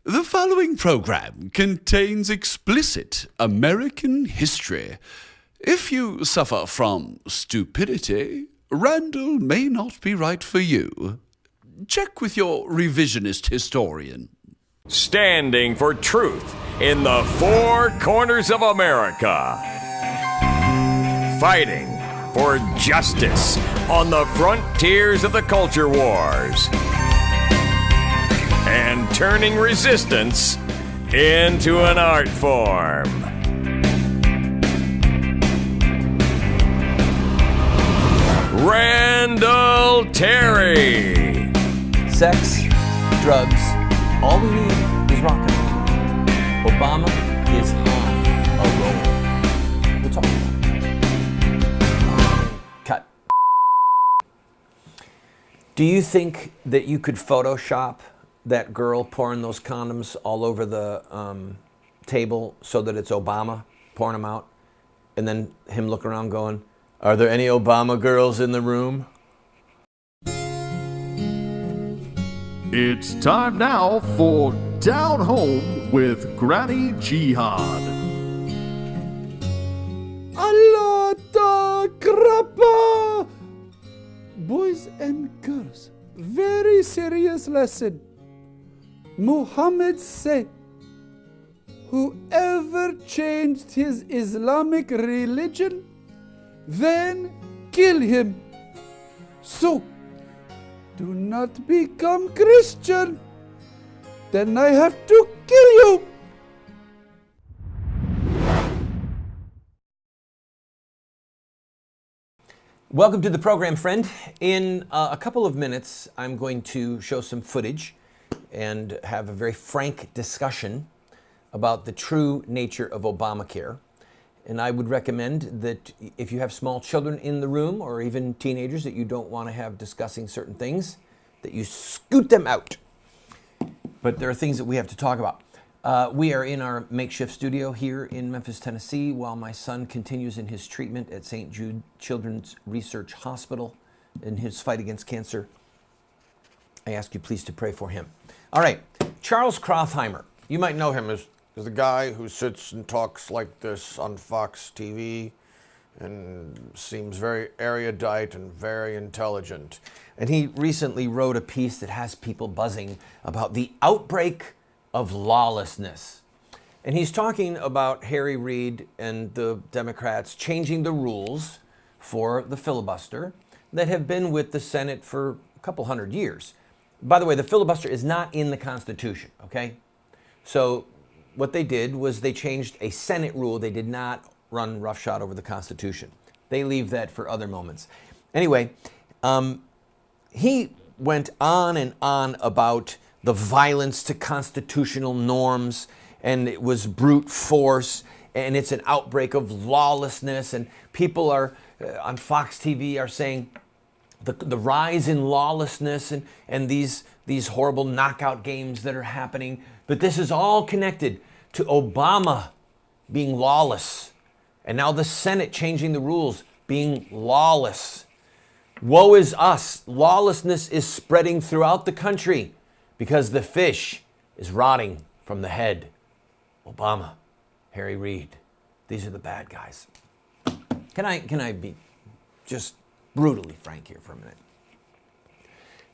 The following program contains explicit American history. If you suffer from stupidity, Randall may not be right for you. Check with your revisionist historian. Standing for truth in the four corners of America. Fighting for justice on the frontiers of the culture wars. And turning resistance into an art form. Randall Terry. Sex, drugs, all we need is rock and roll. Obama is on a roll. We'll talk about it. Cut. Do you think that you could Photoshop that girl pouring those condoms all over the table so that it's Obama pouring them out? And then him look around going, "Are there any Obama girls in the room?" It's time now for Down Home with Granny Jihad. Allah da grappa! Boys and girls, very serious lesson. Muhammad said, whoever changed his Islamic religion, then kill him. So, do not become Christian. Then I have to kill you. Welcome to the program, friend. In a couple of minutes, I'm going to show some footage and have a very frank discussion about the true nature of Obamacare. And I would recommend that if you have small children in the room or even teenagers that you don't want to have discussing certain things, that you scoot them out. But there are things that we have to talk about. We are in our makeshift studio here in Memphis, Tennessee, while my son continues in his treatment at St. Jude Children's Research Hospital in his fight against cancer. I ask you please to pray for him. All right, Charles Krauthammer. You might know him as the guy who sits and talks like this on Fox TV and seems very erudite and very intelligent. And he recently wrote a piece that has people buzzing about the outbreak of lawlessness. And he's talking about Harry Reid and the Democrats changing the rules for the filibuster that have been with the Senate for a couple hundred years. By the way, the filibuster is not in the Constitution, okay? So what they did was they changed a Senate rule. They did not run roughshod over the Constitution. They leave that for other moments. Anyway, he went on and on about the violence to constitutional norms, and it was brute force, and it's an outbreak of lawlessness, and people are on Fox TV are saying the rise in lawlessness and these horrible knockout games that are happening, but this is all connected to Obama being lawless, and now the Senate changing the rules, being lawless. Woe is us. Lawlessness is spreading throughout the country because the fish is rotting from the head. Obama, Harry Reid, these are the bad guys. Can I be just brutally frank here for a minute?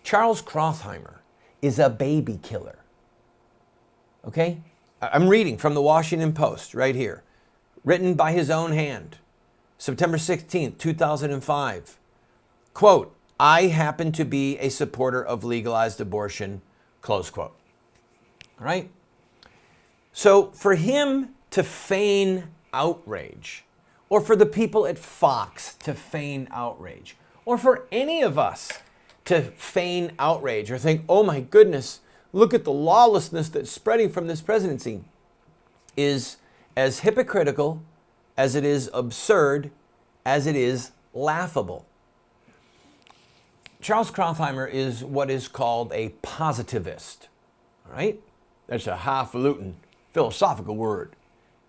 Charles Krauthammer is a baby killer. Okay? I'm reading from the Washington Post right here, written by his own hand, September 16th, 2005. Quote, "I happen to be a supporter of legalized abortion," close quote. All right? So for him to feign outrage, or for the people at Fox to feign outrage, or for any of us to feign outrage or think, oh my goodness, look at the lawlessness that's spreading from this presidency, is as hypocritical as it is absurd, as it is laughable. Charles Krauthammer is what is called a positivist. All right? That's a highfalutin philosophical word.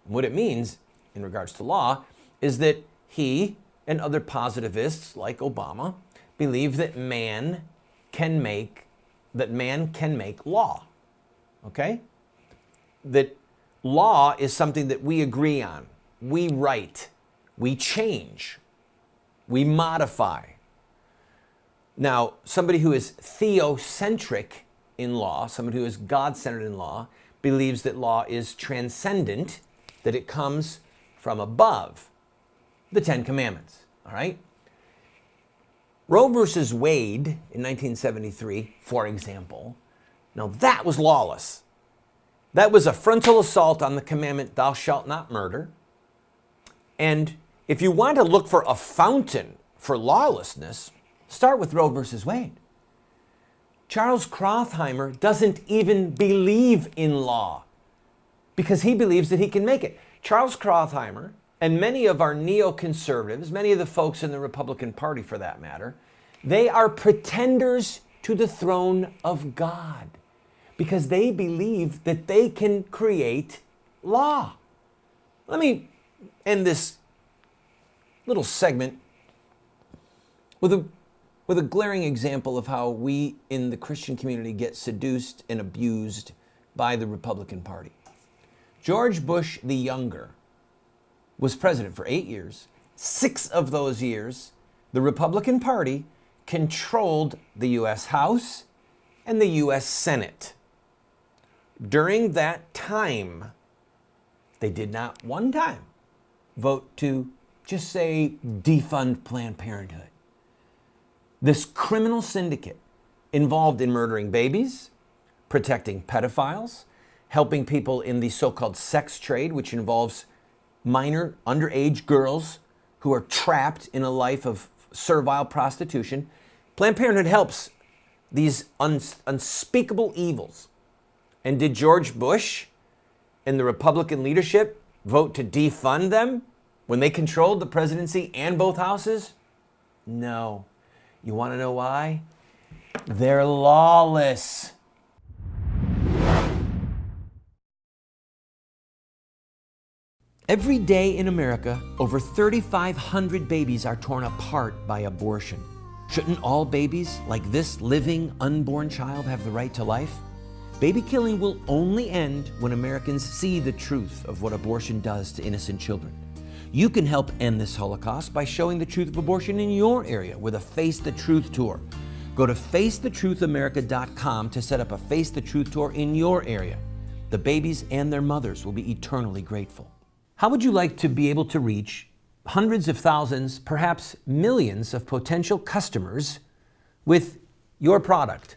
What it means in regards to law is that he and other positivists like Obama believe that man can make law. Okay? that law is something that we agree on, we write, we change, we modify. Now, somebody who is theocentric in law, somebody who is God-centered in law, believes that law is transcendent, that it comes from above, the Ten Commandments, all right? Roe versus Wade in 1973, for example, now that was lawless. That was a frontal assault on the commandment, thou shalt not murder. And if you want to look for a fountain for lawlessness, start with Roe versus Wade. Charles Krauthammer doesn't even believe in law because he believes that he can make it. Charles Krauthammer and many of our neoconservatives, many of the folks in the Republican Party for that matter, they are pretenders to the throne of God because they believe that they can create law. Let me end this little segment with a glaring example of how we in the Christian community get seduced and abused by the Republican Party. George Bush the Younger was president for 8 years. 6 of those years, the Republican Party controlled the U.S. House and the U.S. Senate. During that time, they did not one time vote to just say defund Planned Parenthood. This criminal syndicate involved in murdering babies, protecting pedophiles, helping people in the so-called sex trade, which involves minor underage girls who are trapped in a life of servile prostitution. Planned Parenthood helps these unspeakable evils. And did George Bush and the Republican leadership vote to defund them when they controlled the presidency and both houses? No. You want to know why? They're lawless. Every day in America, over 3,500 babies are torn apart by abortion. Shouldn't all babies, like this living, unborn child, have the right to life? Baby killing will only end when Americans see the truth of what abortion does to innocent children. You can help end this Holocaust by showing the truth of abortion in your area with a Face the Truth tour. Go to facethetruthamerica.com to set up a Face the Truth tour in your area. The babies and their mothers will be eternally grateful. How would you like to be able to reach hundreds of thousands, perhaps millions of potential customers with your product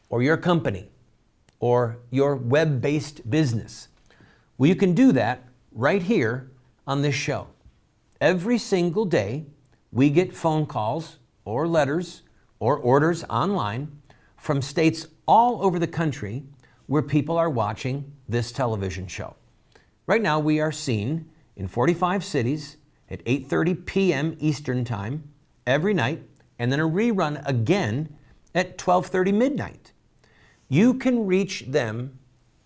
or your company or your web-based business? Well, you can do that right here on this show. Every single day, we get phone calls or letters or orders online from states all over the country where people are watching this television show. Right now, we are seen in 45 cities at 8:30 p.m. Eastern Time every night, and then a rerun again at 12:30 midnight. You can reach them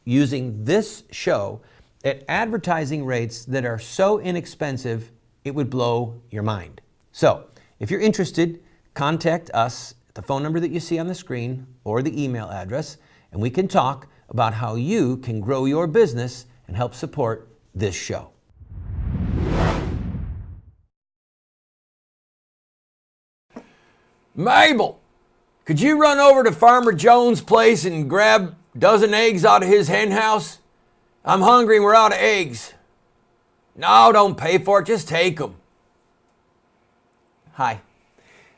using this show at advertising rates that are so inexpensive, it would blow your mind. So, if you're interested, contact us at the phone number that you see on the screen or the email address, and we can talk about how you can grow your business and help support this show. Mabel, could you run over to Farmer Jones' place and grab a dozen eggs out of his hen house? I'm hungry and we're out of eggs. No, don't pay for it, just take them. Hi.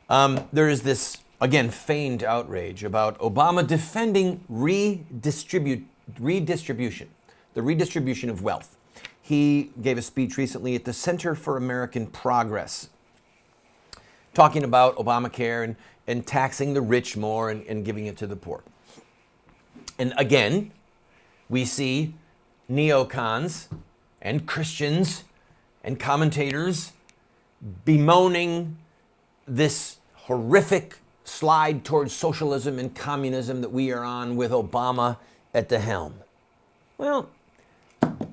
There is this, again, feigned outrage about Obama defending redistribution, the redistribution of wealth. He gave a speech recently at the Center for American Progress, talking about Obamacare and taxing the rich more and giving it to the poor. And again, we see neocons and Christians and commentators bemoaning this horrific slide towards socialism and communism that we are on with Obama at the helm. Well,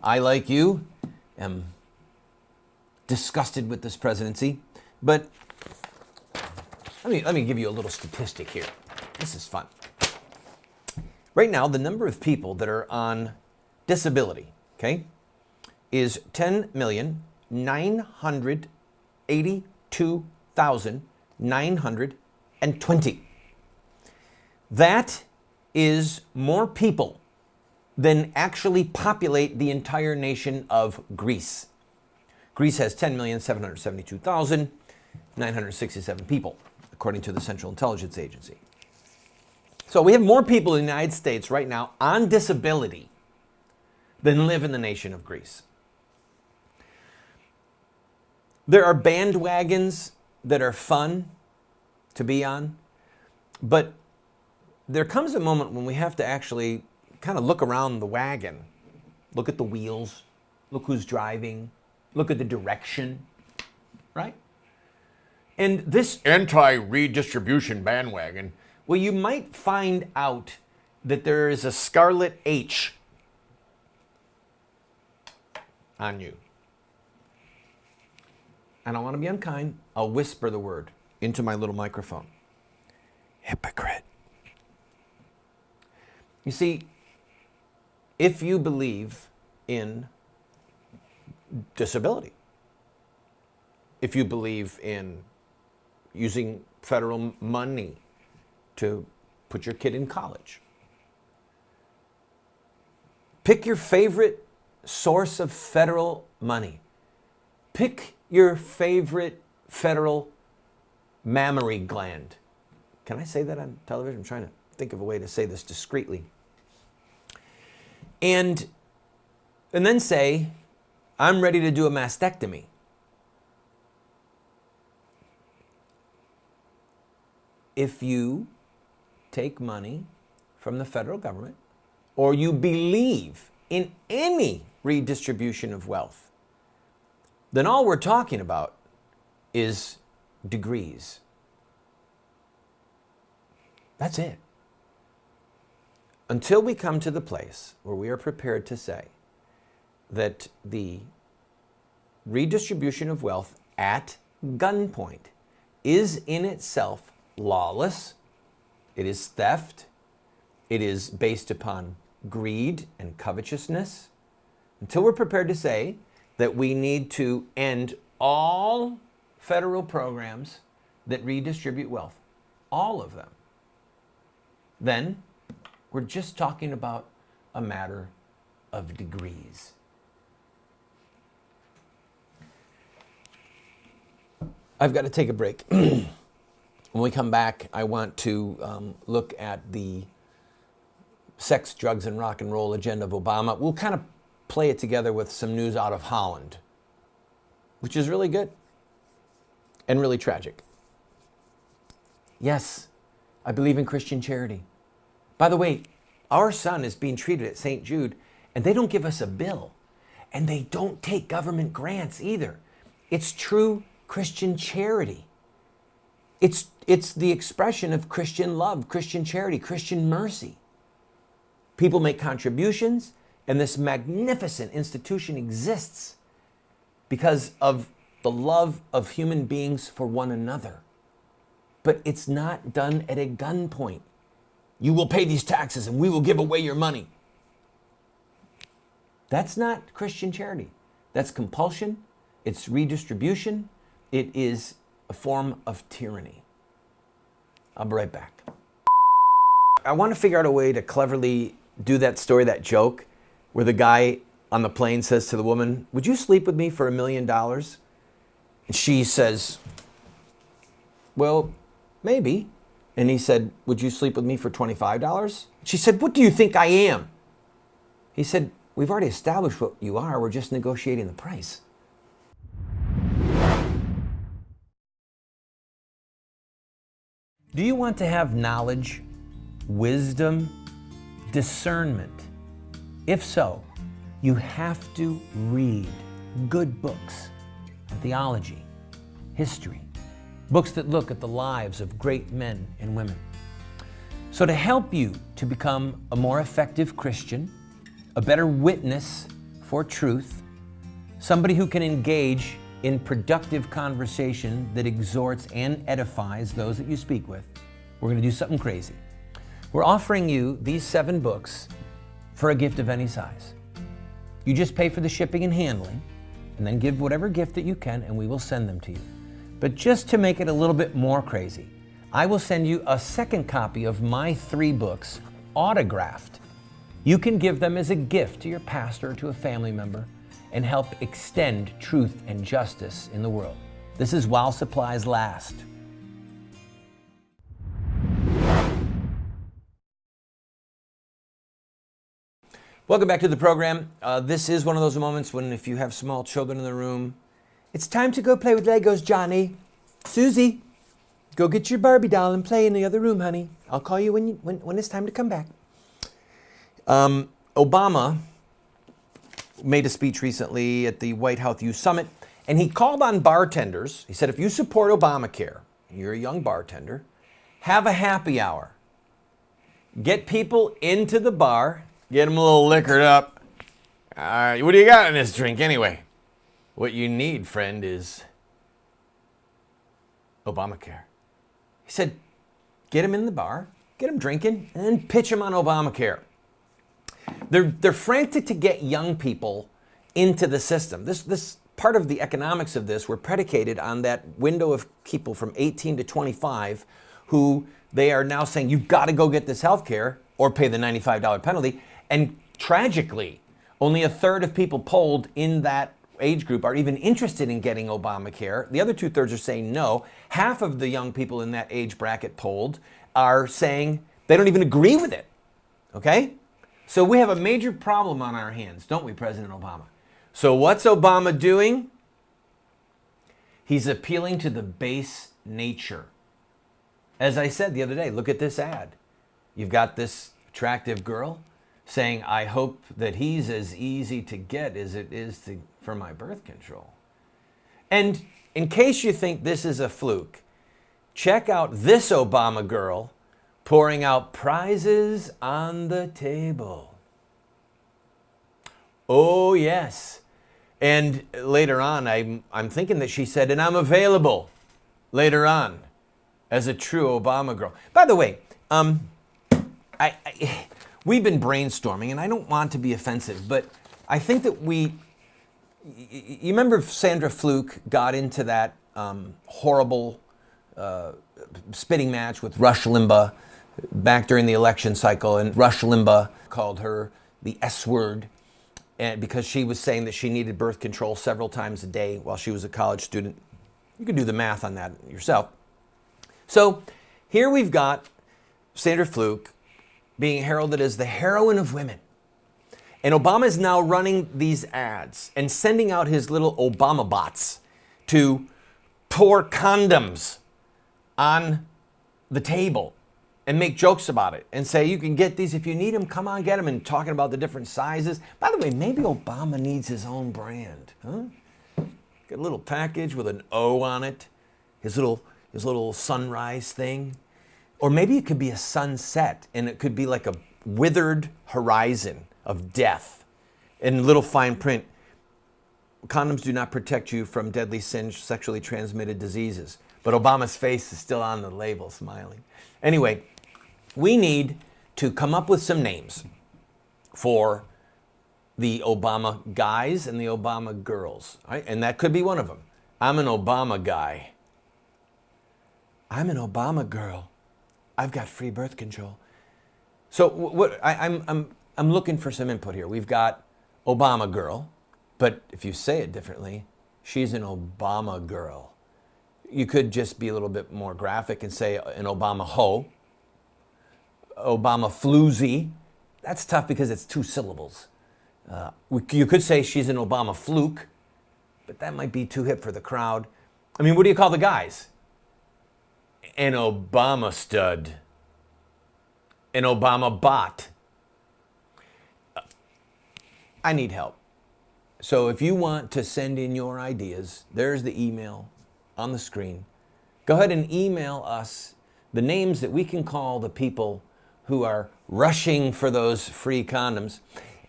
I, like you, am disgusted with this presidency, but let me give you a little statistic here. This is fun. Right now, the number of people that are on disability, okay, is 10,982,920. That is more people than actually populate the entire nation of Greece. Greece has 10,772,967 people, according to the Central Intelligence Agency. So we have more people in the United States right now on disability than live in the nation of Greece. There are bandwagons that are fun to be on, but there comes a moment when we have to actually kind of look around the wagon, look at the wheels, look who's driving, look at the direction, right? And this anti-redistribution bandwagon, well, you might find out that there is a scarlet H on you. I don't want to be unkind. I'll whisper the word into my little microphone. Hypocrite. You see, if you believe in disability, if you believe in using federal money to put your kid in college, pick your favorite source of federal money. Pick your favorite federal mammary gland. Can I say that on television? I'm trying to think of a way to say this discreetly. And then say, I'm ready to do a mastectomy. If you take money from the federal government, or you believe in any redistribution of wealth, then all we're talking about is degrees. That's it. Until we come to the place where we are prepared to say that the redistribution of wealth at gunpoint is in itself lawless, it is theft, it is based upon greed and covetousness, until we're prepared to say that we need to end all federal programs that redistribute wealth, all of them, then we're just talking about a matter of degrees. I've got to take a break. When we come back, I want to look at the sex, drugs, and rock and roll agenda of Obama. We'll kind of play it together with some news out of Holland, which is really good and really tragic. Yes, I believe in Christian charity. By the way, our son is being treated at St. Jude, and they don't give us a bill, and they don't take government grants either. It's true Christian charity. It's the expression of Christian love, Christian charity, Christian mercy. People make contributions, and this magnificent institution exists because of the love of human beings for one another. But it's not done at a gunpoint. You will pay these taxes and we will give away your money. That's not Christian charity. That's compulsion. It's redistribution. It is a form of tyranny. I'll be right back. I want to figure out a way to cleverly do that story, that joke, where the guy on the plane says to the woman, "Would you sleep with me for $1 million?" And she says, "Well, maybe." And he said, "Would you sleep with me for $25? She said, "What do you think I am?" He said, "We've already established what you are. We're just negotiating the price." Do you want to have knowledge, wisdom, discernment? If so, you have to read good books on theology, history, books that look at the lives of great men and women. So to help you to become a more effective Christian, a better witness for truth, somebody who can engage in productive conversation that exhorts and edifies those that you speak with, we're going to do something crazy. We're offering you these 7 books for a gift of any size. You just pay for the shipping and handling, and then give whatever gift that you can, and we will send them to you. But just to make it a little bit more crazy, I will send you a second copy of my 3 books, autographed. You can give them as a gift to your pastor or to a family member and help extend truth and justice in the world. This is while supplies last. Welcome back to the program. This is one of those moments when if you have small children in the room, it's time to go play with Legos, Johnny. Susie, go get your Barbie doll and play in the other room, honey. I'll call you when it's time to come back. Obama made a speech recently at the White House Youth Summit, and he called on bartenders. He said, if you support Obamacare, you're a young bartender, have a happy hour. Get people into the bar, get them a little liquored up. What do you got in this drink anyway? What you need, friend, is Obamacare. He said, get them in the bar, get them drinking, and then pitch them on Obamacare. They're frantic to get young people into the system. This part of the economics of this were predicated on that window of people from 18 to 25 who they are now saying, you've got to go get this health care or pay the $95 penalty. And tragically, only a third of people polled in that age group are even interested in getting Obamacare. The other 2/3 are saying no. Half of the young people in that age bracket polled are saying they don't even agree with it. Okay? So we have a major problem on our hands, don't we, President Obama? So what's Obama doing? He's appealing to the base nature. As I said the other day, look at this ad. You've got this attractive girl saying, I hope that he's as easy to get as it is for my birth control. And in case you think this is a fluke, check out this Obama girl pouring out prizes on the table. Oh, yes. And later on, I'm thinking that she said, and I'm available later on as a true Obama girl. By the way, we've been brainstorming, and I don't want to be offensive, but I think that you remember Sandra Fluke got into that horrible spitting match with Rush Limbaugh back during the election cycle, and Rush Limbaugh called her the S word and because she was saying that she needed birth control several times a day while she was a college student. You can do the math on that yourself. So here we've got Sandra Fluke being heralded as the heroine of women. And Obama is now running these ads and sending out his little Obama bots to pour condoms on the table and make jokes about it and say, you can get these if you need them, come on, get them, and talking about the different sizes. By the way, maybe Obama needs his own brand, huh? Get a little package with an O on it, his little sunrise thing. Or maybe it could be a sunset, and it could be like a withered horizon of death. In little fine print, condoms do not protect you from deadly sexually transmitted diseases. But Obama's face is still on the label, smiling. Anyway, we need to come up with some names for the Obama guys and the Obama girls. Right? And that could be one of them. I'm an Obama guy. I'm an Obama girl. I've got free birth control. So I'm looking for some input here. We've got Obama girl, but if you say it differently, she's an Obama girl. You could just be a little bit more graphic and say an Obama hoe, Obama floozy. That's tough because it's 2 syllables. You could say she's an Obama fluke, but that might be too hip for the crowd. I mean, what do you call the guys? An Obama stud, an Obama bot. I need help. So if you want to send in your ideas, there's the email on the screen. Go ahead and email us the names that we can call the people who are rushing for those free condoms.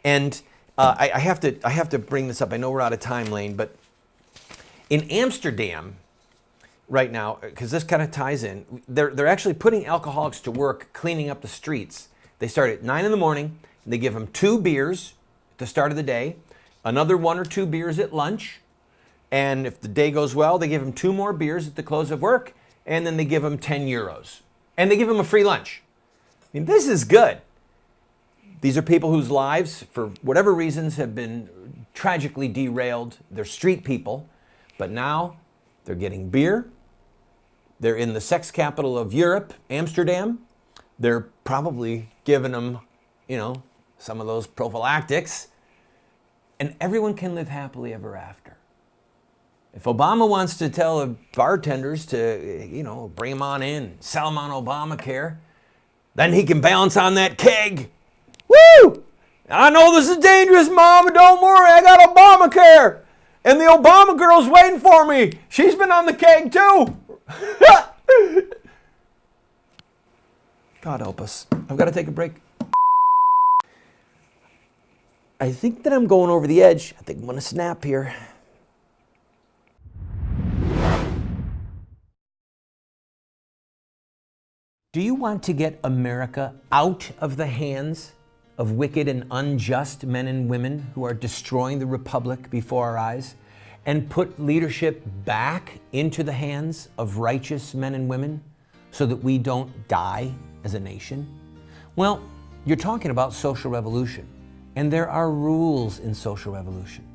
And I have to bring this up. I know we're out of time, Lane, but in Amsterdam, right now, because this kind of ties in, they're actually putting alcoholics to work cleaning up the streets. They start at 9 in the morning, and they give them 2 beers at the start of the day, another 1 or 2 beers at lunch, and if the day goes well, they give them 2 more beers at the close of work, and then they give them 10 euros. And they give them a free lunch. I mean, this is good. These are people whose lives, for whatever reasons, have been tragically derailed. They're street people, but now they're getting beer. They're in the sex capital of Europe, Amsterdam. They're probably giving them, you know, some of those prophylactics. And everyone can live happily ever after. If Obama wants to tell the bartenders to, you know, bring them on in, sell them on Obamacare, then he can balance on that keg. Woo! I know this is dangerous, Mom, but don't worry, I got Obamacare. And the Obama girl's waiting for me. She's been on the keg too. God help us. I've got to take a break. I think that I'm going over the edge. I think I'm going to snap here. Do you want to get America out of the hands of wicked and unjust men and women who are destroying the republic before our eyes, and put leadership back into the hands of righteous men and women so that we don't die as a nation? Well, you're talking about social revolution, and there are rules in social revolution.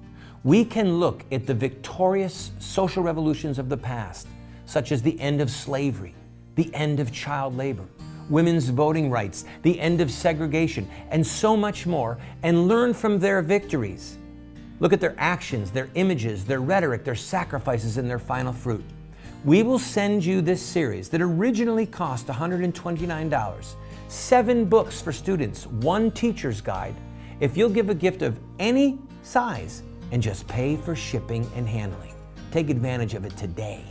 We can look at the victorious social revolutions of the past, such as the end of slavery, the end of child labor, women's voting rights, the end of segregation, and so much more, and learn from their victories. Look at their actions, their images, their rhetoric, their sacrifices, and their final fruit. We will send you this series that originally cost $129, 7 books for students, 1 teacher's guide, if you'll give a gift of any size and just pay for shipping and handling. Take advantage of it today.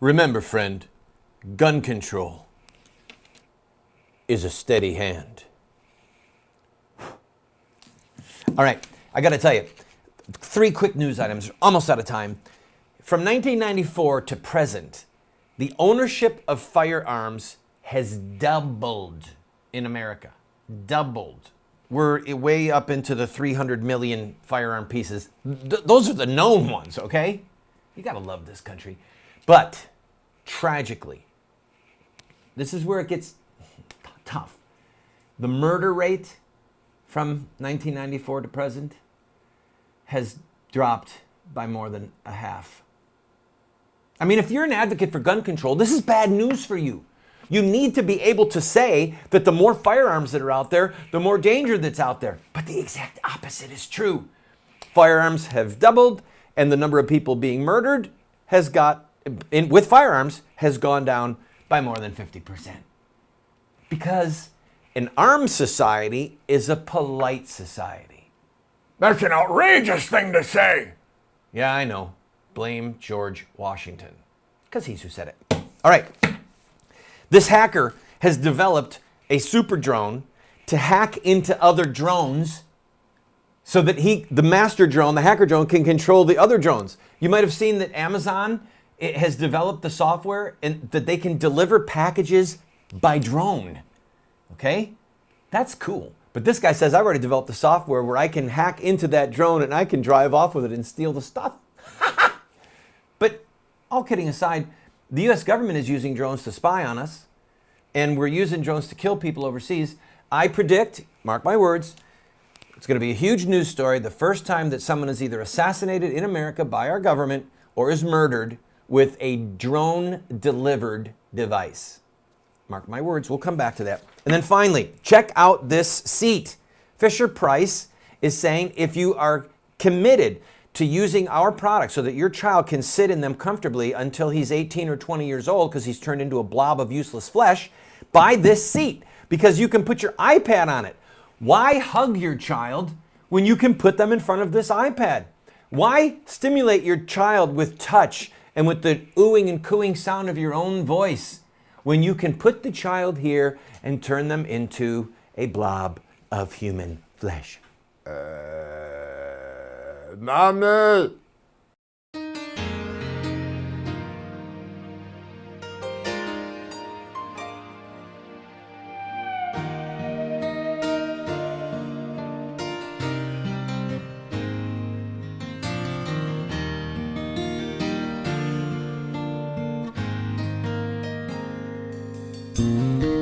Remember, friend, gun control is a steady hand. All right, I got to tell you, 3 quick news items, almost out of time. From 1994 to present, the ownership of firearms has doubled in America. Doubled. We're way up into the 300 million firearm pieces. Those are the known ones, okay? You got to love this country. But tragically, this is where it gets tough. The murder rate from 1994 to present has dropped by more than a half. I mean, if you're an advocate for gun control, this is bad news for you. You need to be able to say that the more firearms that are out there, the more danger that's out there. But the exact opposite is true. Firearms have doubled, and the number of people being murdered with firearms has gone down by more than 50%. Because an armed society is a polite society. That's an outrageous thing to say. Yeah, I know. Blame George Washington. Because he's who said it. All right. This hacker has developed a super drone to hack into other drones so that the master drone, the hacker drone, can control the other drones. You might have seen that Amazon has developed the software and that they can deliver packages by drone. Okay? That's cool. But this guy says, I've already developed the software where I can hack into that drone and I can drive off with it and steal the stuff. But all kidding aside, the U.S. government is using drones to spy on us, and we're using drones to kill people overseas. I predict, mark my words, it's going to be a huge news story the first time that someone is either assassinated in America by our government or is murdered with a drone-delivered device. Mark my words, we'll come back to that. And then finally, check out this seat. Fisher-Price is saying if you are committed to using our products so that your child can sit in them comfortably until he's 18 or 20 years old because he's turned into a blob of useless flesh, buy this seat because you can put your iPad on it. Why hug your child when you can put them in front of this iPad? Why stimulate your child with touch and with the oohing and cooing sound of your own voice when you can put the child here and turn them into a blob of human flesh? you.